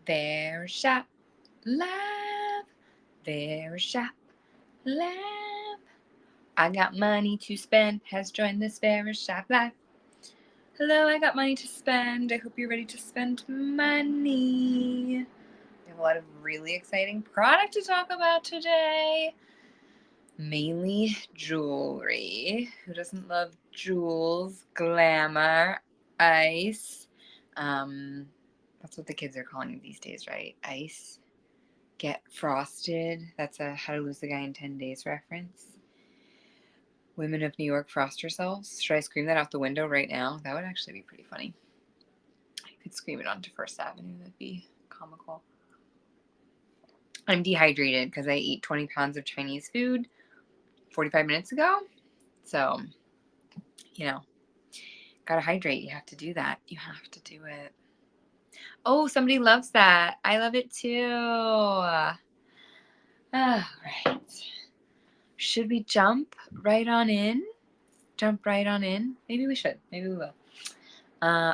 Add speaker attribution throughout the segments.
Speaker 1: Verishop, live. Verishop, live. I got money to spend, has joined this Verishop live. Hello, I got money to spend. I hope you're ready to spend money. We have a lot of really exciting product to talk about today. Mainly jewelry. Who doesn't love jewels, glamour, ice? That's what the kids are calling it these days, right? Ice. Get frosted. That's a How to Lose the Guy in 10 Days reference. Women of New York frost yourselves. Should I scream that out the window right now? That would actually be pretty funny. I could scream it onto First Avenue. That'd be comical. I'm dehydrated because I ate 20 pounds of Chinese food 45 minutes ago. So, gotta hydrate. You have to do that. You have to do it. Oh, somebody loves that. I love it too. All right. Should we jump right on in? Jump right on in? Maybe we should. Maybe we will.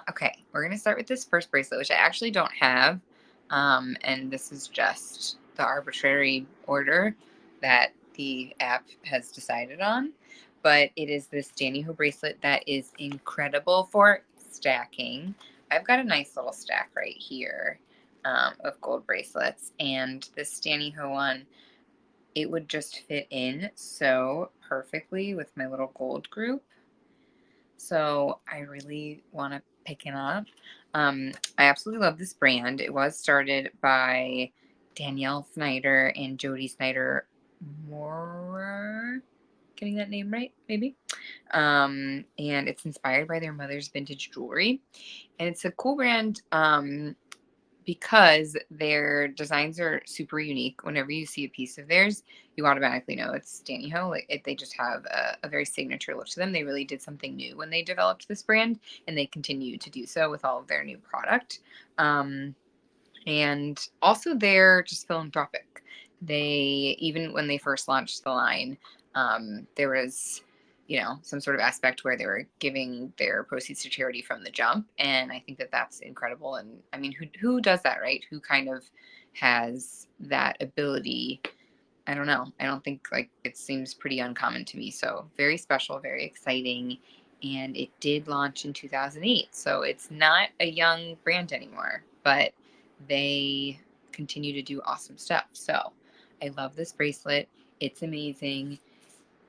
Speaker 1: Okay, we're going to start with this first bracelet, which I actually don't have. And this is just the arbitrary order that the app has decided on. But it is this Ho bracelet that is incredible for stacking. I've got a nice little stack right here of gold bracelets. And this Ho one, it would just fit in so perfectly with my little gold group. So I really want to pick it up. I absolutely love this brand. It was started by Danielle Snyder and Jody Snyder Moorer. Getting that name right, maybe. And it's inspired by their mother's vintage jewelry. And it's a cool brand because their designs are super unique. Whenever you see a piece of theirs, you automatically know it's Danny Ho. They just have a very signature look to them. They really did something new when they developed this brand, and they continue to do so with all of their new product. And also, they're just philanthropic. Even when they first launched the line, there was some sort of aspect where they were giving their proceeds to charity from the jump. And I think that that's incredible. And I mean, who does that, right? Who kind of has that ability? I don't know. I don't think, it seems pretty uncommon to me. So very special, very exciting. And it did launch in 2008. So it's not a young brand anymore, but they continue to do awesome stuff. So I love this bracelet. It's amazing.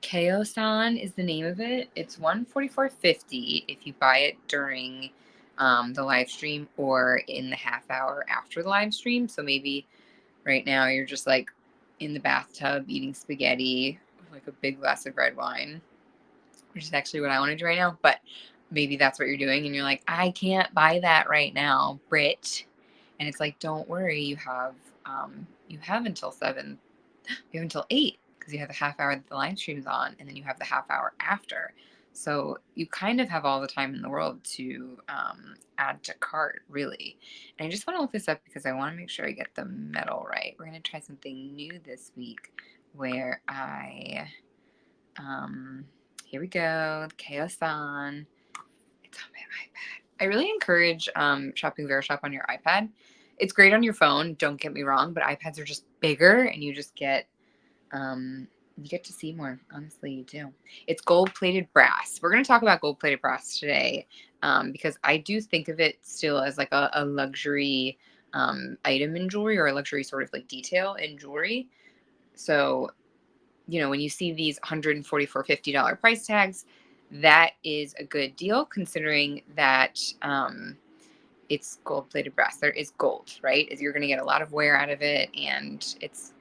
Speaker 1: Keo-san is the name of it. It's $144.50 if you buy it during the live stream or in the half hour after the live stream. So maybe right now you're just in the bathtub eating spaghetti with a big glass of red wine, which is actually what I want to do right now. But maybe that's what you're doing and you're like, I can't buy that right now, Brit. And it's don't worry, you have until 7. You have until 8 because you have the half hour that the live stream's on, and then you have the half hour after. So you kind of have all the time in the world to add to cart, really. And I just want to look this up because I want to make sure I get the metal right. We're going to try something new this week where here we go, the Keo-san. It's on my iPad. I really encourage shopping Verishop on your iPad. It's great on your phone, don't get me wrong, but iPads are just bigger and you just get to see more. Honestly, you do. It's gold-plated brass. We're going to talk about gold-plated brass today because I do think of it still as a luxury item in jewelry, or a luxury sort of detail in jewelry. So, when you see these $144.50 price tags, that is a good deal considering that it's gold-plated brass. There is gold, right? You're going to get a lot of wear out of it, and it's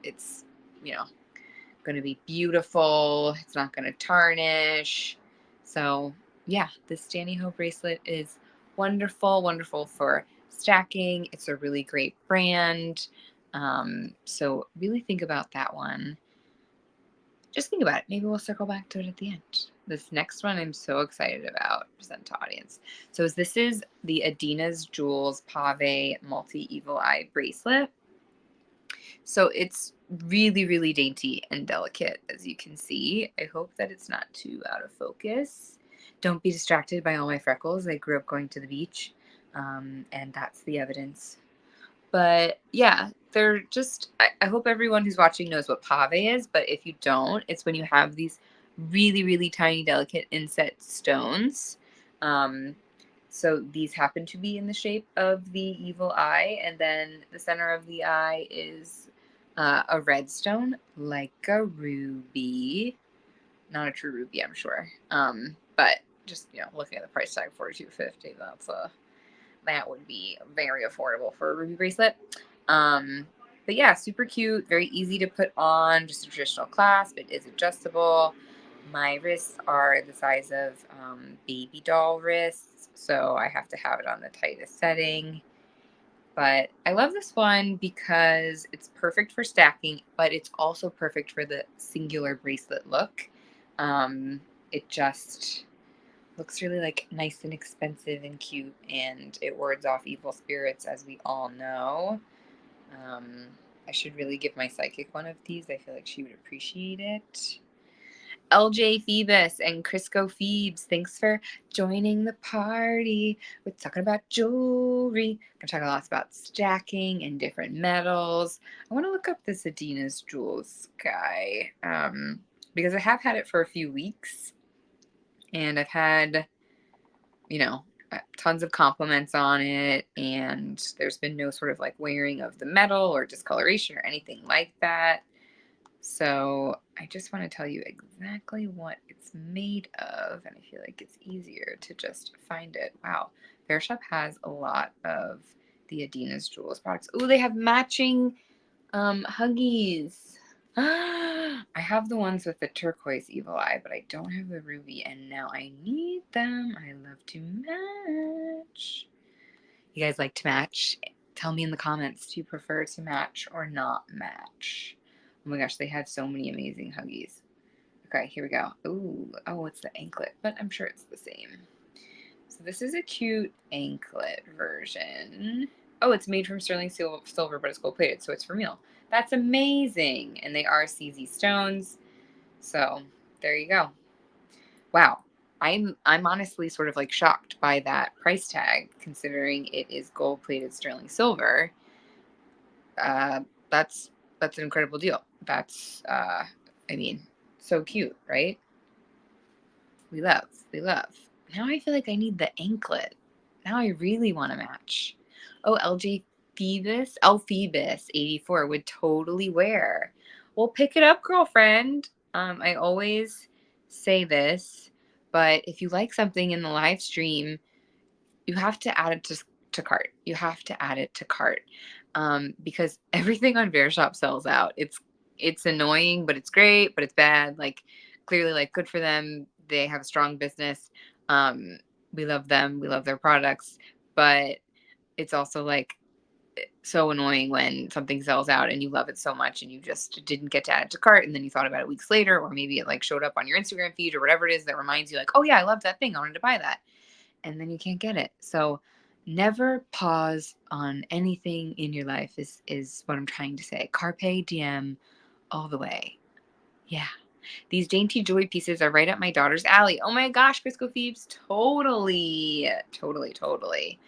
Speaker 1: going to be beautiful. It's not going to tarnish. So yeah, this Ho bracelet is wonderful, wonderful for stacking. It's a really great brand. So really think about that one. Just think about it. Maybe we'll circle back to it at the end. This next one I'm so excited about to present to audience. So this is the Adina's Jewels Pave Multi-Evil Eye Bracelet. So it's really, really dainty and delicate, as you can see. I hope that it's not too out of focus. Don't be distracted by all my freckles. I grew up going to the beach, and that's the evidence But yeah, they're just, I hope everyone who's watching knows what pave is, but if you don't, it's when you have these really, really tiny, delicate inset stones. Um, so these happen to be in the shape of the evil eye, and then the center of the eye is a red stone, like a ruby. Not a true ruby, I'm sure. But just, looking at the price tag, $42.50, that would be very affordable for a ruby bracelet. But yeah, super cute, very easy to put on, just a traditional clasp. It is adjustable. My wrists are the size of baby doll wrists, so I have to have it on the tightest setting. But I love this one because it's perfect for stacking, but it's also perfect for the singular bracelet look. It just looks really like nice and expensive and cute, and it wards off evil spirits, as we all know. Um, I should really give my psychic one of these. I feel like she would appreciate it. LJ Phoebus and Crisco Phoebes, thanks for joining the party. We're talking about jewelry. We're talking lots about stacking and different metals. I want to look up this Adina's Jewels guy because I have had it for a few weeks, and I've had, tons of compliments on it, and there's been no sort of like wearing of the metal or discoloration or anything like that. So I just want to tell you exactly what it's made of, and I feel like it's easier to just find it. Wow, Verishop has a lot of the Adina's Jewels products. Oh, they have matching Huggies. I have the ones with the turquoise evil eye, but I don't have the ruby, and now I need them. I love to match. You guys like to match? Tell me in the comments, do you prefer to match or not match? Oh my gosh, they have so many amazing Huggies. Okay, here we go. Ooh, oh, it's the Anklet, but I'm sure it's the same. So this is a cute Anklet version. Oh, it's made from sterling silver, but it's gold plated, so it's for meal. That's amazing. And they are CZ stones. So there you go. Wow. I'm honestly sort of like shocked by that price tag, considering it is gold plated sterling silver. Uh, that's an incredible deal. That's I mean, so cute, right? We love, we love. Now I feel like I need the anklet. Now I really want to match. Oh, LJ Phoebus 84 would totally wear. Well, pick it up, girlfriend. I always say this, but if you like something in the live stream, you have to add it to cart. You have to add it to cart, because everything on Verishop sells out. It's annoying, but it's great, but it's bad. Like, clearly, like, good for them. They have a strong business. Um, we love them. We love their products, but it's also like so annoying when something sells out and you love it so much and you just didn't get to add it to cart, and then you thought about it weeks later, or maybe it like showed up on your Instagram feed or whatever it is that reminds you like, oh yeah, I love that thing, I wanted to buy that, and then you can't get it. So never pause on anything in your life is what I'm trying to say. Carpe diem all the way. Yeah. These dainty jewelry pieces are right up my daughter's alley. Oh my gosh, Crisco Phoebes, totally, totally, totally.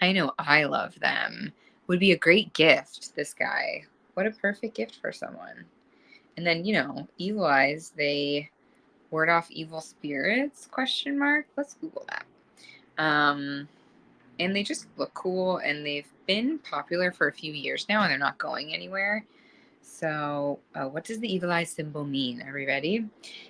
Speaker 1: I know I love them. Would be a great gift, this guy. What a perfect gift for someone. And then, evil eyes, they ward off evil spirits, question mark. Let's Google that. And they just look cool, and they've been popular for a few years now, and they're not going anywhere. So, what does the evil eye symbol mean? Are we ready?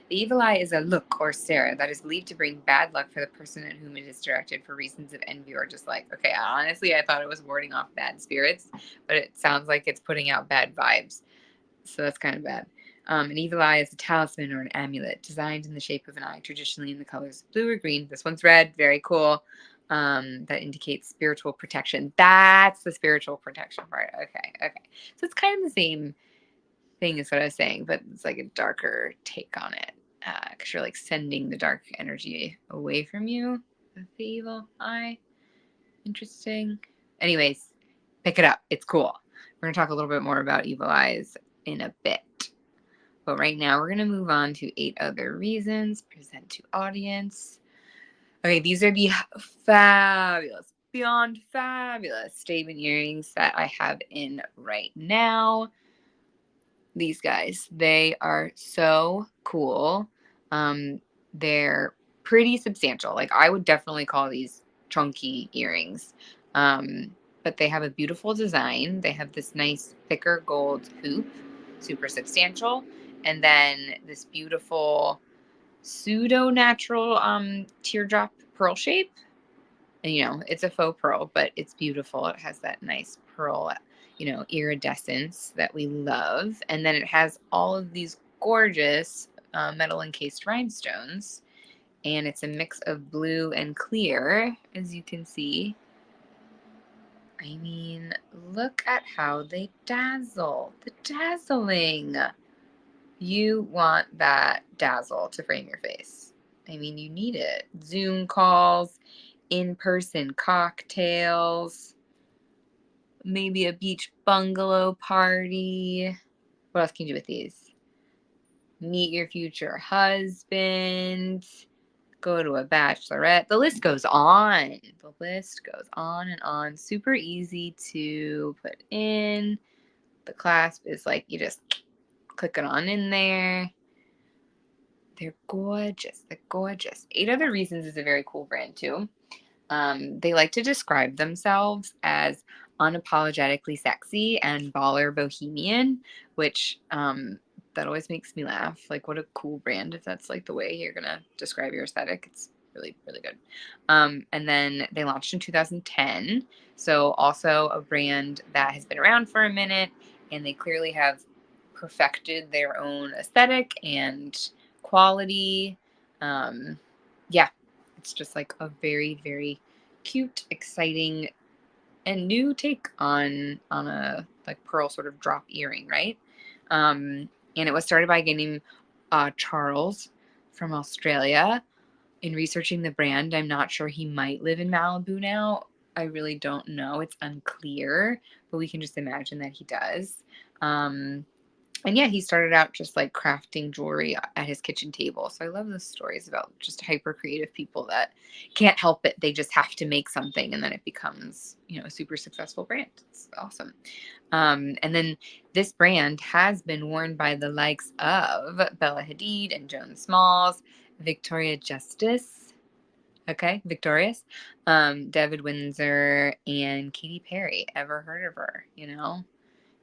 Speaker 1: The evil eye is a look or stare that is believed to bring bad luck for the person at whom it is directed for reasons of envy or dislike. Okay, honestly, I thought it was warding off bad spirits, but it sounds like it's putting out bad vibes. So that's kind of bad. An evil eye is a talisman or an amulet designed in the shape of an eye, traditionally in the colors blue or green. This one's red, very cool. That indicates spiritual protection. That's the spiritual protection part. Okay, okay. So it's kind of the same thing as what I was saying, but it's like a darker take on it, because you're like sending the dark energy away from you with the evil eye. Interesting. Anyways, pick it up. It's cool. We're going to talk a little bit more about evil eyes in a bit. But right now, we're going to move on to 8 other reasons. Present to audience. Okay, these are the fabulous, beyond fabulous statement earrings that I have in right now. These guys, they are so cool. They're pretty substantial. Like, I would definitely call these chunky earrings. Um, but they have a beautiful design. They have this nice thicker gold hoop, super substantial, and then this beautiful pseudo natural teardrop pearl shape. And, it's a faux pearl, but it's beautiful. It has that nice pearl, iridescence that we love. And then it has all of these gorgeous metal encased rhinestones. And it's a mix of blue and clear, as you can see. I mean, look at how they dazzle. The dazzling. You want that dazzle to frame your face. I mean, you need it. Zoom calls, in-person cocktails, maybe a beach bungalow party. What else can you do with these? Meet your future husband, go to a bachelorette. The list goes on. The list goes on and on. Super easy to put in. The clasp is like you just click it on in there. They're gorgeous. They're gorgeous. 8 Other Reasons is a very cool brand too. They like to describe themselves as unapologetically sexy and baller bohemian, which that always makes me laugh. Like, what a cool brand if that's like the way you're gonna describe your aesthetic. It's really, really good. And then they launched in 2010. So also a brand that has been around for a minute, and they clearly have perfected their own aesthetic and quality. Yeah, it's just like a very, very cute, exciting, and new take on a like pearl sort of drop earring, right? And it was started by a guy named Charles from Australia. In researching the brand, I'm not sure, he might live in Malibu now. I really don't know. It's unclear, but we can just imagine that he does. And yeah, he started out just like crafting jewelry at his kitchen table. So I love those stories about just hyper creative people that can't help it. They just have to make something and then it becomes, a super successful brand. It's awesome. And then this brand has been worn by the likes of Bella Hadid and Joan Smalls, Victoria Justice. Okay, Victorious. David Windsor and Katy Perry. Ever heard of her?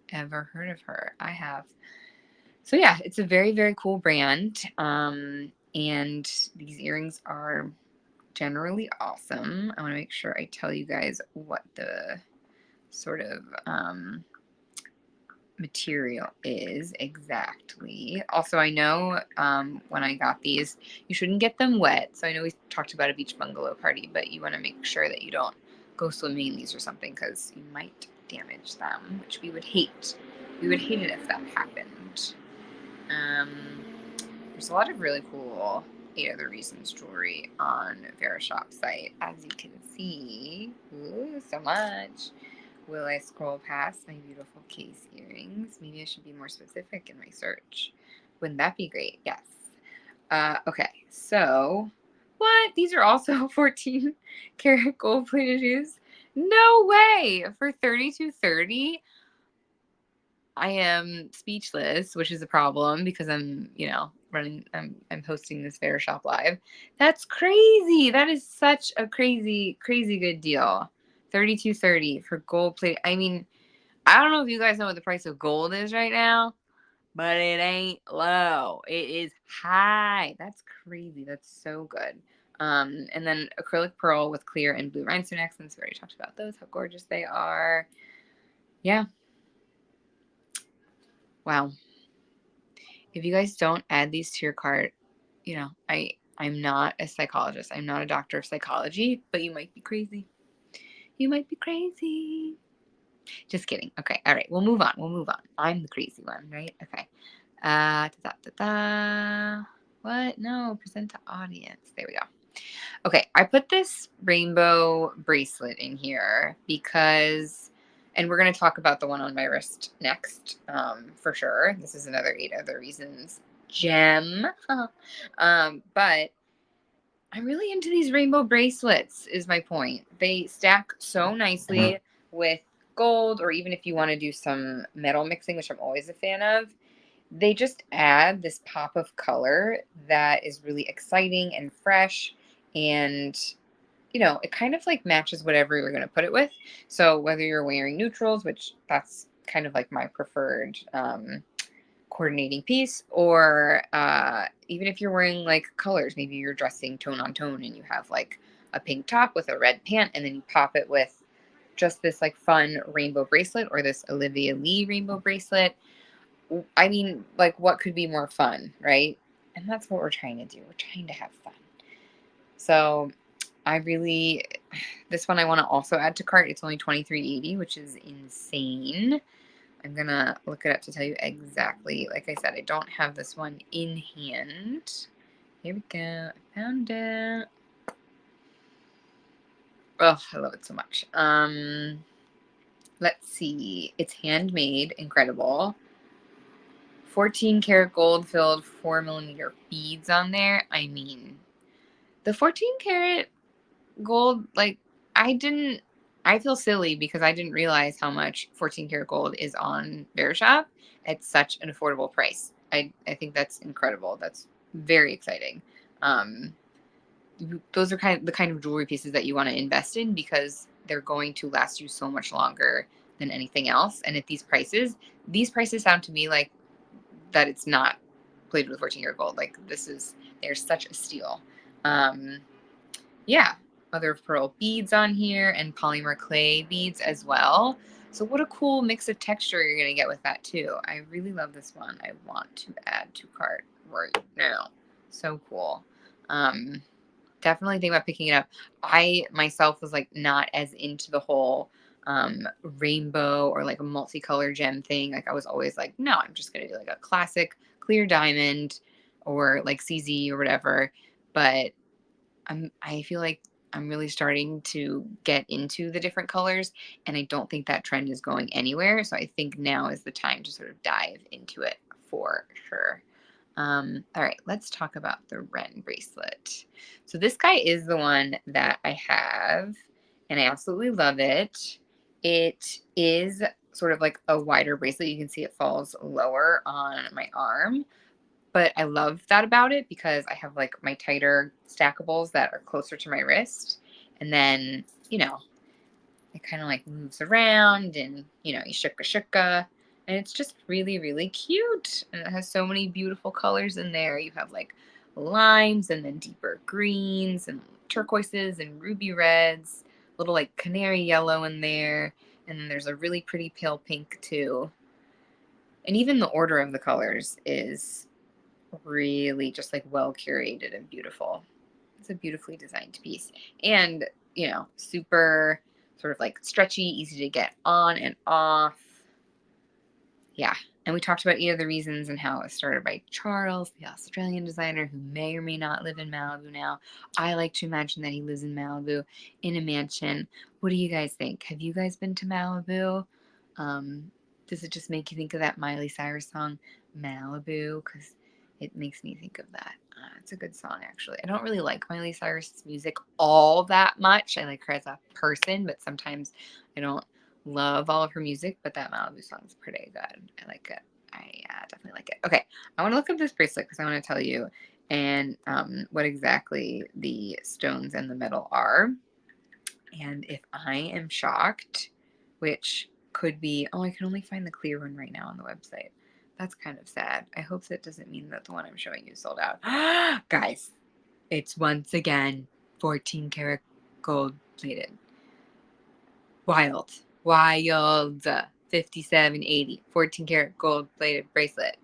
Speaker 1: Ever heard of her? I have. So yeah, it's a very, very cool brand. And these earrings are generally awesome. I want to make sure I tell you guys what the sort of material is exactly. Also, I know when I got these, you shouldn't get them wet. So I know we talked about a beach bungalow party, but you want to make sure that you don't go swimming in these or something because you might damage them, which we would hate. We would hate it if that happened. There's a lot of really cool 8 Other Reasons jewelry on Verishop site, as you can see. Ooh, so much. Will I scroll past my beautiful case earrings? Maybe I should be more specific in my search. Wouldn't that be great? Yes. Okay, so what? These are also 14 karat gold plated shoes? No way! For $32.30? I am speechless, which is a problem because I'm, I'm hosting this Verishop live. That's crazy. That is such a crazy, crazy good deal. $32.30 for gold plate. I mean, I don't know if you guys know what the price of gold is right now, but it ain't low. It is high. That's crazy. That's so good. And then acrylic pearl with clear and blue rhinestone accents. We already talked about those, how gorgeous they are. Yeah. Wow. If you guys don't add these to your cart, I'm not a psychologist. I'm not a doctor of psychology, but you might be crazy. You might be crazy. Just kidding. Okay. All right. We'll move on. I'm the crazy one, right? Okay. What? No, present to audience. There we go. Okay. I put this rainbow bracelet in here because, and we're going to talk about the one on my wrist next, for sure. This is another 8 Other Reasons gem. But I'm really into these rainbow bracelets is my point. They stack so nicely with gold, or even if you want to do some metal mixing, which I'm always a fan of, they just add this pop of color that is really exciting and fresh, and it kind of like matches whatever you're going to put it with. So whether you're wearing neutrals, which that's kind of like my preferred coordinating piece, or even if you're wearing like colors, maybe you're dressing tone on tone and you have like a pink top with a red pant, and then you pop it with just this like fun rainbow bracelet, or this Olivia Lee rainbow bracelet. I mean, like, what could be more fun, right? And that's what we're trying to do. We're trying to have fun. So this one I want to also add to cart. It's only $23.80, which is insane. I'm gonna look it up to tell you exactly. Like I said, I don't have this one in hand. Here we go. I found it. Oh, I love it so much. Let's see. It's handmade, incredible. 14 karat gold filled 4mm beads on there. I mean, the 14 karat gold, like, I feel silly because I didn't realize how much 14 karat gold is on Verishop at such an affordable price. I think that's incredible. That's very exciting. Um, those are the kind of jewelry pieces that you want to invest in, because they're going to last you so much longer than anything else. And at these prices sound to me like that it's not plated with 14 karat gold. Like, they're such a steal. Yeah, mother of pearl beads on here, and polymer clay beads as well. So what a cool mix of texture you're going to get with that too. I really love this one. I want to add to cart right now. So cool. Definitely think about picking it up. I myself was like not as into the whole rainbow or like a multicolor gem thing. Like, I was always like, no, I'm just going to do like a classic clear diamond or like CZ or whatever. But I feel like I'm really starting to get into the different colors, and I don't think that trend is going anywhere. So I think now is the time to sort of dive into it for sure. All right, let's talk about the Ren bracelet. So this guy is the one that I have, and I absolutely love it. It is sort of like a wider bracelet. You can see it falls lower on my arm. But I love that about it, because I have like my tighter stackables that are closer to my wrist. And then, it kind of like moves around, and, you shuka. And it's just really, really cute. And it has so many beautiful colors in there. You have like limes, and then deeper greens, and turquoises, and ruby reds, little like canary yellow in there. And then there's a really pretty pale pink too. And even the order of the colors is really just like well curated and beautiful. It's a beautifully designed piece, and super sort of like stretchy, easy to get on and off. Yeah. And we talked about Eat of the Reasons and how it was started by Charles, the Australian designer who may or may not live in Malibu now. I like to imagine that he lives in Malibu in a mansion. What do you guys think? Have you guys been to Malibu? Does it just make you think of that Miley Cyrus song, Malibu? Because it makes me think of that. It's a good song, actually. I don't really like Miley Cyrus's music all that much. I like her as a person, but sometimes I don't love all of her music, but that Malibu song is pretty good. I like it. I definitely like it. Okay, I want to look up this bracelet because I want to tell you and what exactly the stones and the metal are. And if I am shocked, which could be, oh, I can only find the clear one right now on the website. That's kind of sad. I hope that doesn't mean that the one I'm showing you sold out. Guys, it's once again 14 karat gold plated. Wild. 5780. 14 karat gold plated bracelet.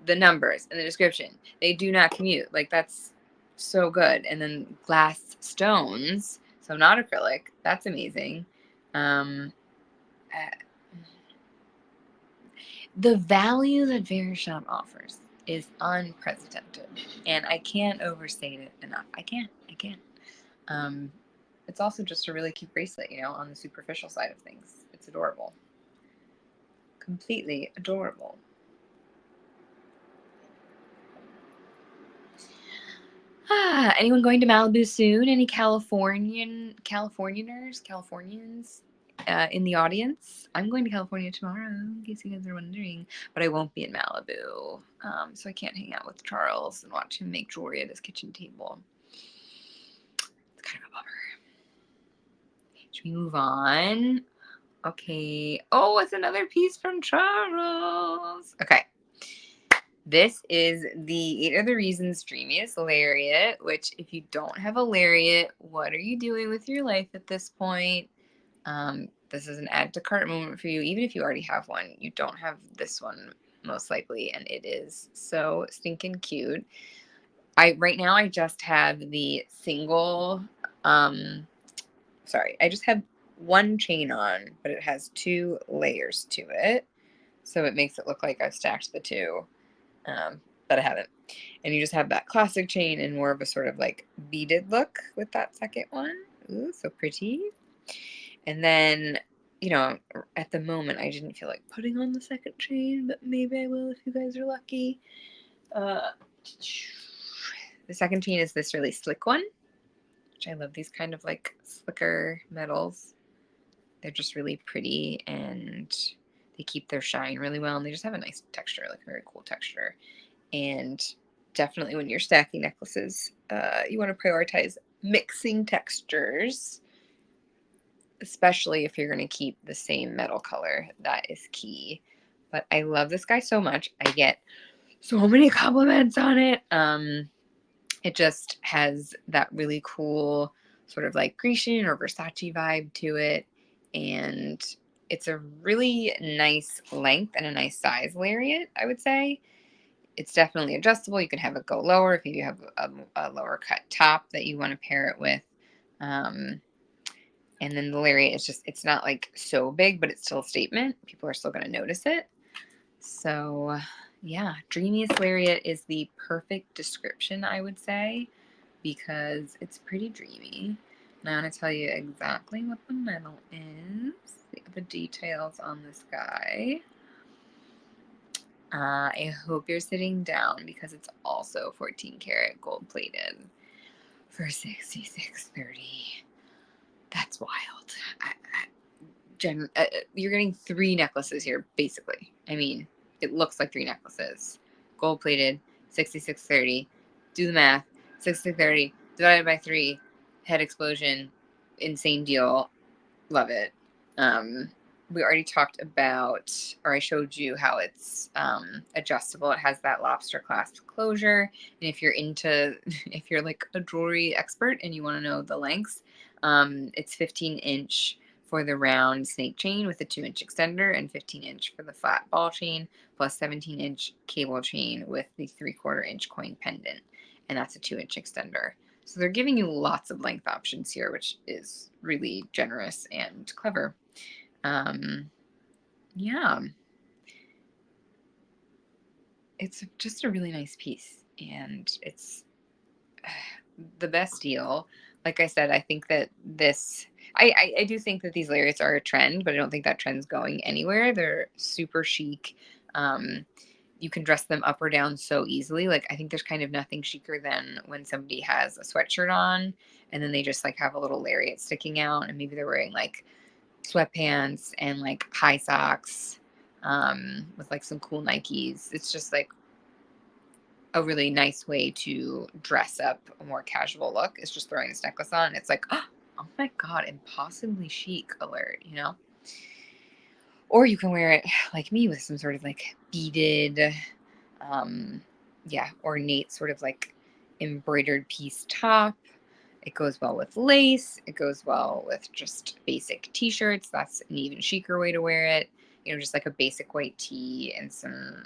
Speaker 1: The numbers in the description. They do not commute. Like, that's so good. And then glass stones. So not acrylic. That's amazing. Uh, the value that Verishop offers is unprecedented. And I can't overstate it enough. I can't. Um, it's also just a really cute bracelet, on the superficial side of things. It's adorable. Completely adorable. Anyone going to Malibu soon? Any Californians in the audience? I'm going to California tomorrow, in case you guys are wondering, but I won't be in Malibu, so I can't hang out with Charles and watch him make jewelry at his kitchen table. It's kind of a bummer. Should we move on? Okay. Oh, it's another piece from Charles. Okay. This is the 8 Other Reasons Dreamiest Lariat, which if you don't have a lariat, what are you doing with your life at this point? This is an add to cart moment for you. Even if you already have one, you don't have this one most likely, and it is so stinking cute. Right now I just have the single, sorry, I just have one chain on, but it has 2 layers to it. So it makes it look like I've stacked the 2. But I haven't. And you just have that classic chain and more of a sort of like beaded look with that second one. Ooh, so pretty. And then, you know, at the moment, I didn't feel like putting on the second chain, but maybe I will if you guys are lucky. The second chain is this really slick one, which I love these kind of like slicker metals. They're just really pretty and they keep their shine really well. And they just have a nice texture, like a very cool texture. And definitely when you're stacking necklaces, you want to prioritize mixing textures, especially if you're going to keep the same metal color. That is key. But I love this guy so much. I get so many compliments on it. It just has that really cool sort of like Grecian or Versace vibe to it. And it's a really nice length and a nice size lariat, I would say. It's definitely adjustable. You can have it go lower if you have a lower cut top that you want to pair it with. And then the lariat is just, it's not like so big, but it's still a statement. People are still going to notice it. So yeah, Dreamiest Lariat is the perfect description, I would say, because it's pretty dreamy. Now I'm going to tell you exactly what the metal is, the details on this guy. I hope you're sitting down because it's also 14 karat gold plated for $66.30. That's wild. You're getting 3 necklaces here, basically. I mean, it looks like 3 necklaces. Gold plated, $66.30. Do the math. $66.30 divided by 3. Head explosion. Insane deal. Love it. We already talked about, or I showed you how it's adjustable. It has that lobster clasp closure. And if if you're like a jewelry expert and you want to know the lengths, it's 15-inch for the round snake chain with a 2-inch extender and 15-inch for the flat ball chain, plus 17-inch cable chain with the 3/4-inch coin pendant. And that's a 2-inch extender. So they're giving you lots of length options here, which is really generous and clever. Yeah, it's just a really nice piece, and it's the best deal. Like I said, I think that I do think that these lariats are a trend, but I don't think that trend's going anywhere. They're super chic. You can dress them up or down so easily. Like, I think there's kind of nothing chicer than when somebody has a sweatshirt on and then they just like have a little lariat sticking out, and maybe they're wearing like sweatpants and like high socks with like some cool Nikes. It's just like a really nice way to dress up a more casual look, is just throwing this necklace on. It's like, oh my God, impossibly chic alert, you know? Or you can wear it like me with some sort of like beaded, ornate sort of like embroidered piece top. It goes well with lace. It goes well with just basic t-shirts. That's an even chicer way to wear it. You know, just like a basic white tee and some,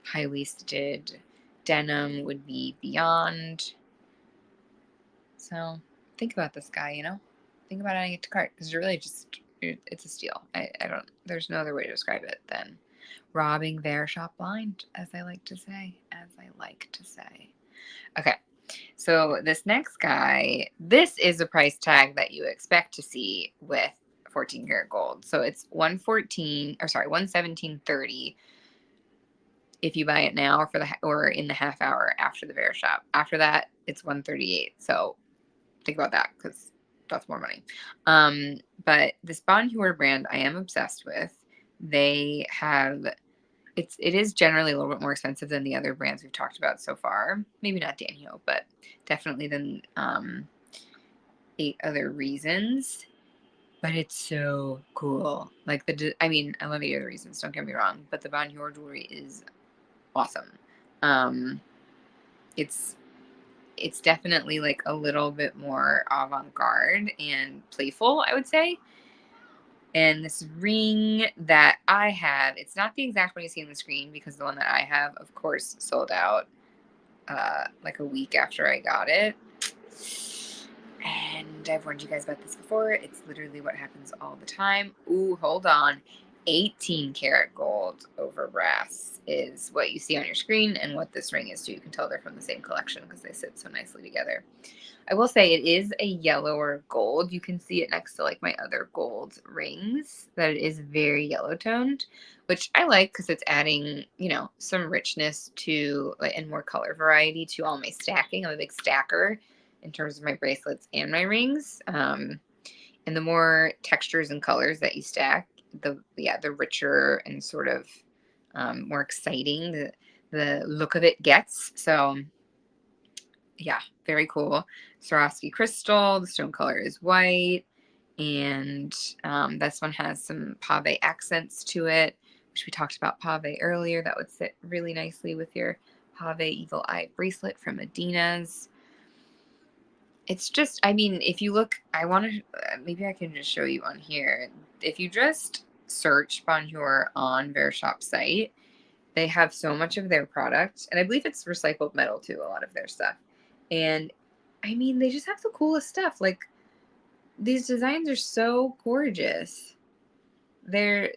Speaker 1: high-waisted denim would be beyond. So think about this guy, Think about adding it to cart, because it's a steal. There's no other way to describe it than robbing Verishop blind, as I like to say. Okay. So this next guy, this is a price tag that you expect to see with 14 karat gold. So it's 117.30. if you buy it now or or in the half hour after the Verishop. After that, it's $138. So think about that, because that's more money. But this Bonjour brand I am obsessed with. They have it is generally a little bit more expensive than the other brands we've talked about so far. Maybe not Danio, but definitely than 8 other reasons. But it's so cool. Like I mean, I love 8 other reasons. Don't get me wrong, but the Bonjour jewelry is awesome. It's definitely like a little bit more avant-garde and playful, I would say. And this ring that I have, it's not the exact one you see on the screen, because the one that I have, of course, sold out like a week after I got it. And I've warned you guys about this before. It's literally what happens all the time. Ooh, hold on. 18 karat gold over brass is what you see on your screen, and what this ring is too. You can tell they're from the same collection because they sit so nicely together. I will say it is a yellower gold. You can see it next to like my other gold rings, that it is very yellow toned, which I like because it's adding, some richness to and more color variety to all my stacking. I'm a big stacker in terms of my bracelets and my rings. And the more textures and colors that you stack, the richer and sort of more exciting the look of it gets. So yeah, very cool. Swarovski crystal. The stone color is white, and this one has some Pave accents to it, which we talked about Pave earlier. That would sit really nicely with your Pave Eagle Eye bracelet from Adina's. It's just, I mean, if you look, I want to, maybe I can just show you on here. If you just search Bonjour on Verishop site, they have so much of their product, and I believe it's recycled metal too, a lot of their stuff. And I mean, they just have the coolest stuff. Like, these designs are so gorgeous. They're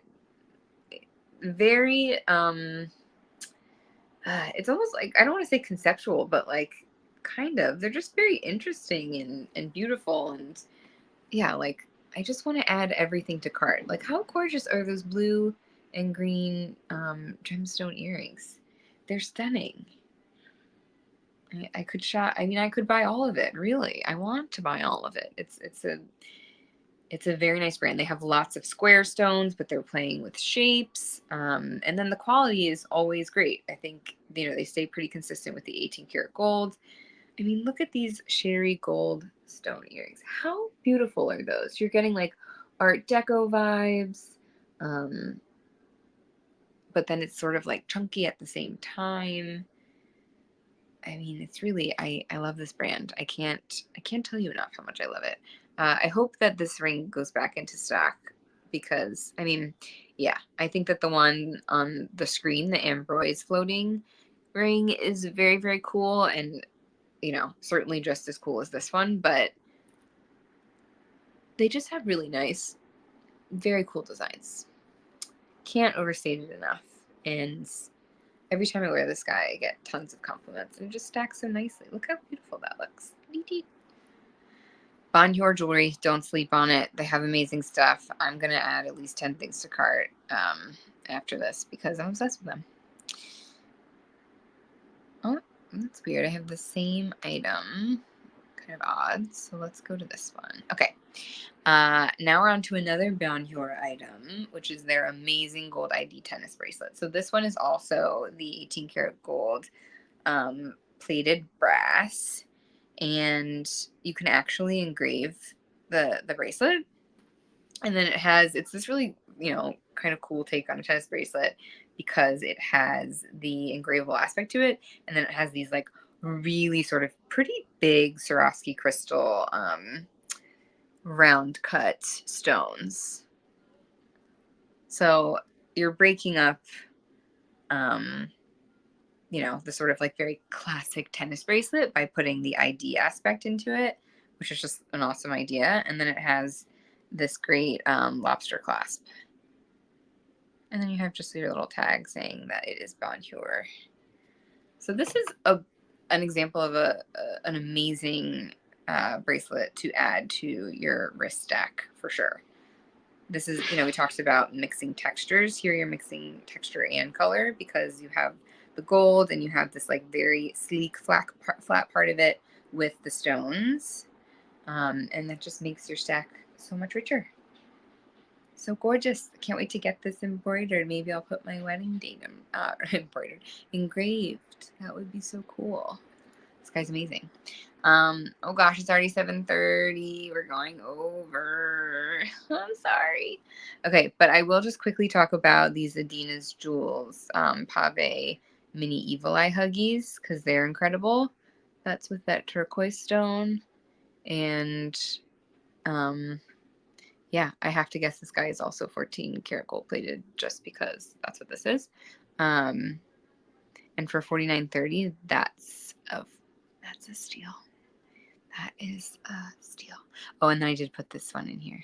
Speaker 1: very, it's almost like, I don't want to say conceptual, but like, kind of. They're just very interesting and beautiful. And yeah, like, I just want to add everything to cart. Like, how gorgeous are those blue and green gemstone earrings? They're stunning. I could shop. I mean, I could buy all of it. Really, I want to buy all of it. It's a very nice brand. They have lots of square stones, but they're playing with shapes. And then the quality is always great. I think they stay pretty consistent with the 18 karat gold. I mean, look at these sherry gold stone earrings. How beautiful are those? You're getting like Art Deco vibes, but then it's sort of like chunky at the same time. I mean, it's really, I love this brand. I can't tell you enough how much I love it. I hope that this ring goes back into stock, because I mean, yeah, I think that the one on the screen, the Ambroise floating ring, is very, very cool, and certainly just as cool as this one, but they just have really nice, very cool designs. Can't overstate it enough. And every time I wear this guy, I get tons of compliments, and it just stacks so nicely. Look how beautiful that looks. Bonjour jewelry, don't sleep on it. They have amazing stuff. I'm going to add at least 10 things to cart after this, because I'm obsessed with them. Oh, that's weird. I have the same item. Kind of odd. So let's go to this one. Okay. Now we're on to another Bonjour item, which is their amazing gold ID tennis bracelet. So this one is also the 18 karat gold plated brass, and you can actually engrave the bracelet. And then it's this really, kind of cool take on a tennis bracelet, because it has the engravable aspect to it, and then it has these like really sort of pretty big Swarovski crystal round cut stones. So you're breaking up the sort of like very classic tennis bracelet by putting the ID aspect into it, which is just an awesome idea. And then it has this great lobster clasp. And then you have just your little tag saying that it is Bonjour. So this is an example of an amazing bracelet to add to your wrist stack for sure. this is, we talked about mixing textures. Here you're mixing texture and color because you have the gold and you have this like very sleek flat part of it with the stones. And that just makes your stack so much richer. So gorgeous. I can't wait to get this embroidered. Maybe I'll put my wedding date embroidered, engraved. That would be so cool. This guy's amazing. Oh gosh, it's already 7:30. We're going over. I'm sorry. Okay, but I will just quickly talk about these Adina's jewels, Pave mini evil eye huggies, because they're incredible. That's with that turquoise stone. And yeah, I have to guess this guy is also 14 karat gold plated just because that's what this is. And for $49.30, that's a steal. That is a steal. Oh, and then I did put this one in here.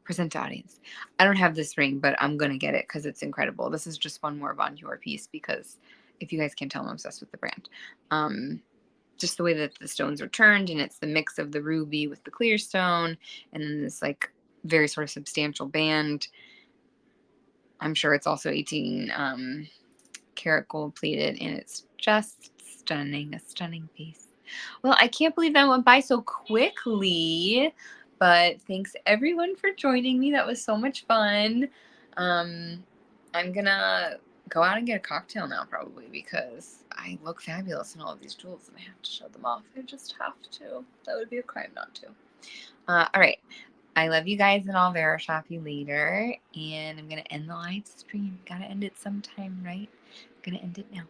Speaker 1: Present to audience. I don't have this ring, but I'm going to get it because it's incredible. This is just one more Bonjour piece because if you guys can't tell, I'm obsessed with the brand. Just the way that the stones are turned, and it's the mix of the ruby with the clear stone, and then this like very sort of substantial band. I'm sure it's also 18 karat gold plated, and it's just stunning. A stunning piece. Well, I can't believe that went by so quickly, but thanks everyone for joining me. That was so much fun. I'm gonna go out and get a cocktail now probably because I look fabulous in all of these jewels and I have to show them off. I just have to. That would be a crime not to. All right. I love you guys and I'll Verishop you later. And I'm going to end the live stream. Gotta end it sometime, right? I'm going to end it now.